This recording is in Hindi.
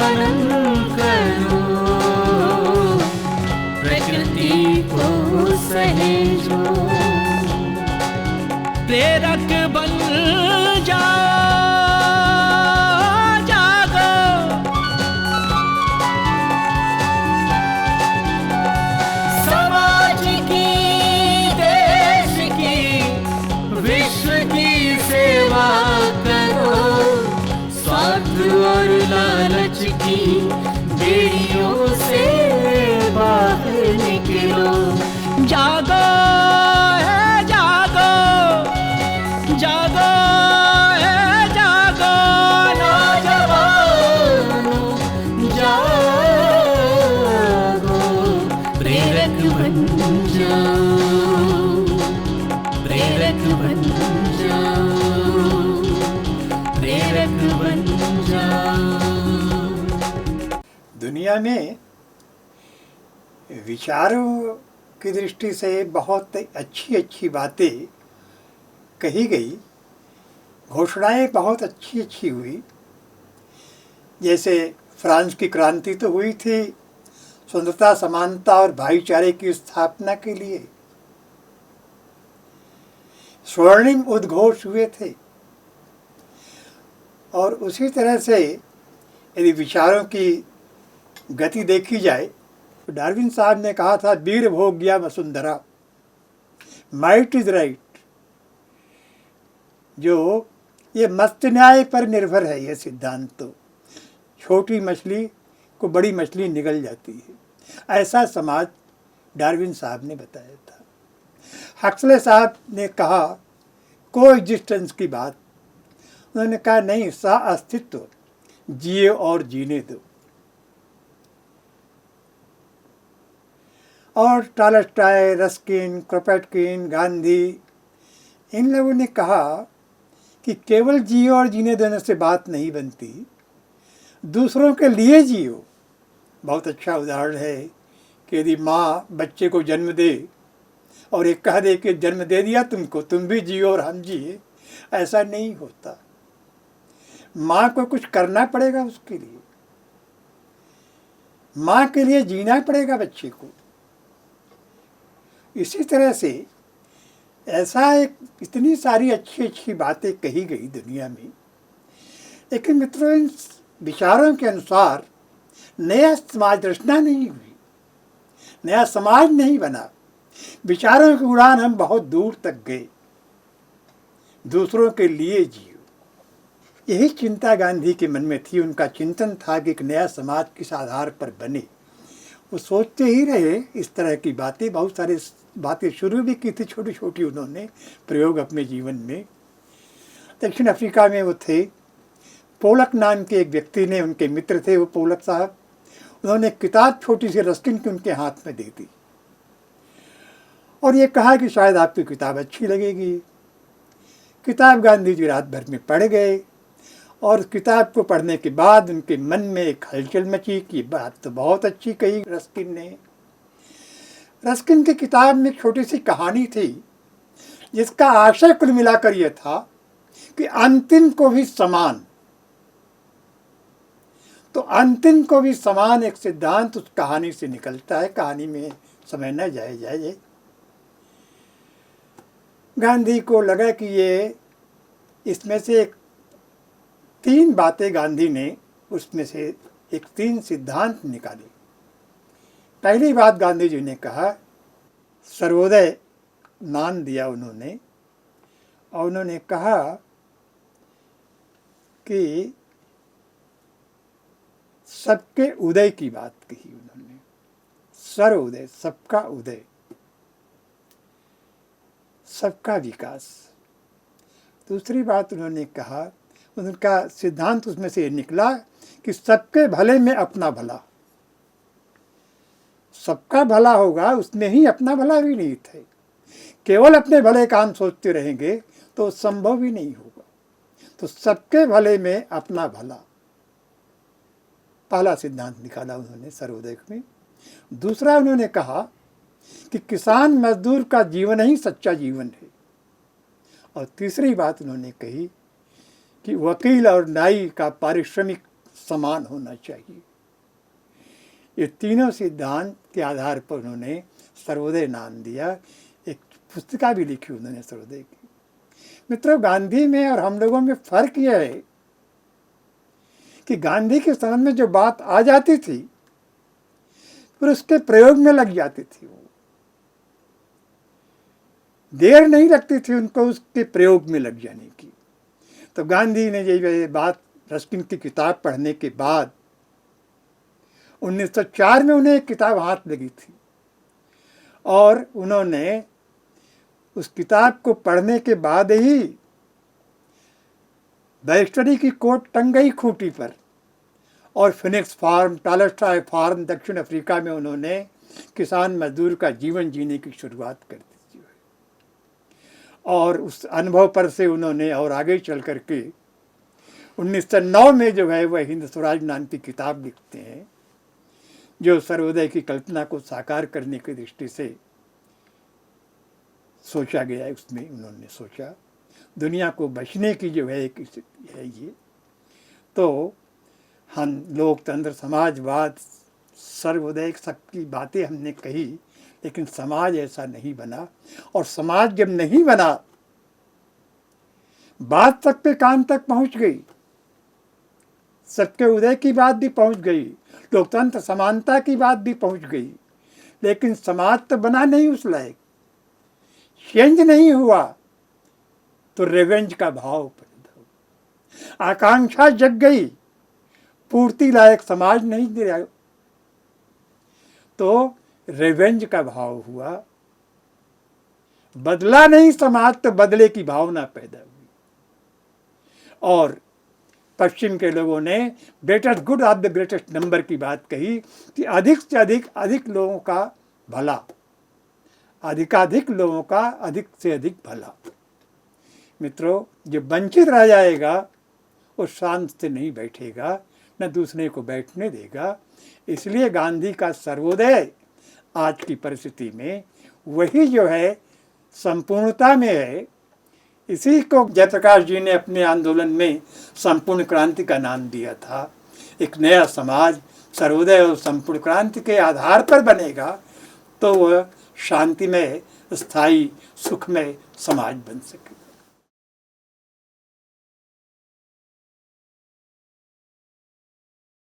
पालन करो, प्रकृति को सहेजो। प्रेरक बन जाओ, जागो। समाज की, देश की, विश्व की सेवा करो, स्वार्थ और लालच की बेड़ियों से बाहर निकलो। जागो है जागो, जागो है जागो, नौजवानों जागो, प्रेरक बन जाओ, प्रेरक बन जाओ, प्रेरक बन जाओ। दुनिया में विचारों की दृष्टि से बहुत अच्छी अच्छी बातें कही गई, घोषणाएं बहुत अच्छी अच्छी हुई। जैसे फ्रांस की क्रांति तो हुई थी स्वतंत्रता, समानता और भाईचारे की स्थापना के लिए। स्वर्णिम उद्घोष हुए थे। और उसी तरह से यदि विचारों की गति देखी जाए, डार्विन साहब ने कहा था, वीर भोग्या वसुंधरा, माइट इज राइट। जो ये मस्त न्याय पर निर्भर है ये सिद्धांत। तो छोटी मछली को बड़ी मछली निगल जाती है, ऐसा समाज डार्विन साहब ने बताया था। हक्सले साहब ने कहा को एग्जिस्टेंस की बात, उन्होंने कहा नहीं, सा अस्तित्व, जिए और जीने दो। और टॉलस्टॉय, रस्किन, क्रोपेटकिन, गांधी, इन लोगों ने कहा कि केवल जियो और जीने देने से बात नहीं बनती, दूसरों के लिए जियो। बहुत अच्छा उदाहरण है कि यदि माँ बच्चे को जन्म दे और एक कह दे कि जन्म दे दिया तुमको, तुम भी जियो और हम जिए, ऐसा नहीं होता। माँ को कुछ करना पड़ेगा, उसके लिए माँ के लिए जीना पड़ेगा बच्चे को। इसी तरह से ऐसा एक इतनी सारी अच्छी अच्छी बातें कही गई दुनिया में, लेकिन मित्रों इन विचारों के अनुसार नया समाज रचना नहीं हुई, नया समाज नहीं बना। विचारों की उड़ान हम बहुत दूर तक गए, दूसरों के लिए जियो। यही चिंता गांधी के मन में थी। उनका चिंतन था कि एक नया समाज किस आधार पर बने। वो सोचते ही रहे इस तरह की बातें, बहुत सारी बातें शुरू भी की थी, छोटी छोटी उन्होंने प्रयोग अपने जीवन में। दक्षिण अफ्रीका में वो थे, पोलक नाम के एक व्यक्ति ने, उनके मित्र थे वो पोलक साहब, उन्होंने किताब छोटी सी रस्किन की उनके हाथ में दे दी और ये कहा कि शायद आपकी किताब अच्छी लगेगी। किताब गांधी जी रात भर में पढ़ गए और किताब को पढ़ने के बाद उनके मन में एक हलचल मची कि बात तो बहुत अच्छी कही रस्किन ने। रस्किन की किताब में एक छोटी सी कहानी थी जिसका आशय कुल मिलाकर यह था कि अंतिम को भी समान, तो अंतिम को भी समान एक सिद्धांत उस कहानी से निकलता है। कहानी में समय न जाए। गांधी को लगा कि ये इसमें से एक 3 बातें गांधी ने उसमें से एक 3 सिद्धांत निकाले। पहली बात गांधी जी ने कहा, सर्वोदय नाम दिया उन्होंने, और उन्होंने कहा कि सबके उदय की बात कही उन्होंने, सर्वोदय, सबका उदय, सबका विकास। दूसरी बात उन्होंने कहा, उनका सिद्धांत उसमें से निकला कि सबके भले में अपना भला। सबका भला होगा उसमें ही अपना भला भी निहित है। केवल अपने भले काम सोचते रहेंगे तो संभव ही नहीं होगा। तो सबके भले में अपना भला, पहला सिद्धांत निकाला उन्होंने सर्वोदय में। दूसरा उन्होंने कहा कि किसान मजदूर का जीवन ही सच्चा जीवन है। और तीसरी बात उन्होंने कही कि वकील और नाई का पारिश्रमिक समान होना चाहिए। ये तीनों सिद्धांत के आधार पर उन्होंने सर्वोदय नाम दिया। एक पुस्तिका भी लिखी उन्होंने सर्वोदय की। मित्रों, गांधी में और हम लोगों में फर्क यह है कि गांधी के समझ में जो बात आ जाती थी फिर उसके प्रयोग में लग जाती थी। वो देर नहीं लगती थी उनको उसके प्रयोग में लग जाने की। तो गांधी ने ये बात रस्किन की किताब पढ़ने के बाद 1904 में उन्हें एक किताब हाथ लगी थी और उन्होंने उस किताब को पढ़ने के बाद ही बैरिस्टरी की कोट टंग गई खूंटी पर और फिनिक्स फार्म, टालस्टॉय फार्म दक्षिण अफ्रीका में उन्होंने किसान मजदूर का जीवन जीने की शुरुआत कर दी। और उस अनुभव पर से उन्होंने और आगे चल करके 1909 में जो है वह हिंद स्वराज नाम की किताब लिखते हैं, जो सर्वोदय की कल्पना को साकार करने की दृष्टि से सोचा गया है। उसमें उन्होंने सोचा दुनिया को बचने की जो है एक है ये। तो हम लोकतंत्र, समाजवाद, सर्वोदय सबकी बातें हमने कही, लेकिन समाज ऐसा नहीं बना। और समाज जब नहीं बना, बात सबके कान तक पहुंच गई, सबके उदय की बात भी पहुंच गई, लोकतंत्र समानता की बात भी पहुंच गई, लेकिन समाज तो बना नहीं उस लायक, चेंज नहीं हुआ। तो रिवेंज का भाव पैदा हुआ, आकांक्षा जग गई, पूर्ति लायक समाज नहीं दिया, तो रिवेंज का भाव हुआ। बदला नहीं समाज तो बदले की भावना पैदा हुई। और पश्चिम के लोगों ने greatest good of the greatest number की बात कही कि अधिक से अधिक लोगों का भला, अधिकाधिक लोगों का अधिक से अधिक भला। मित्रों, जो वंचित रह जाएगा वो शांत से नहीं बैठेगा, न दूसरे को बैठने देगा। इसलिए गांधी का सर्वोदय आज की परिस्थिति में वही जो है संपूर्णता में है। इसी को जयप्रकाश जी ने अपने आंदोलन में संपूर्ण क्रांति का नाम दिया था। एक नया समाज सर्वोदय और संपूर्ण क्रांति के आधार पर बनेगा तो वह शांतिमय, स्थायी, सुखमय समाज बन सके।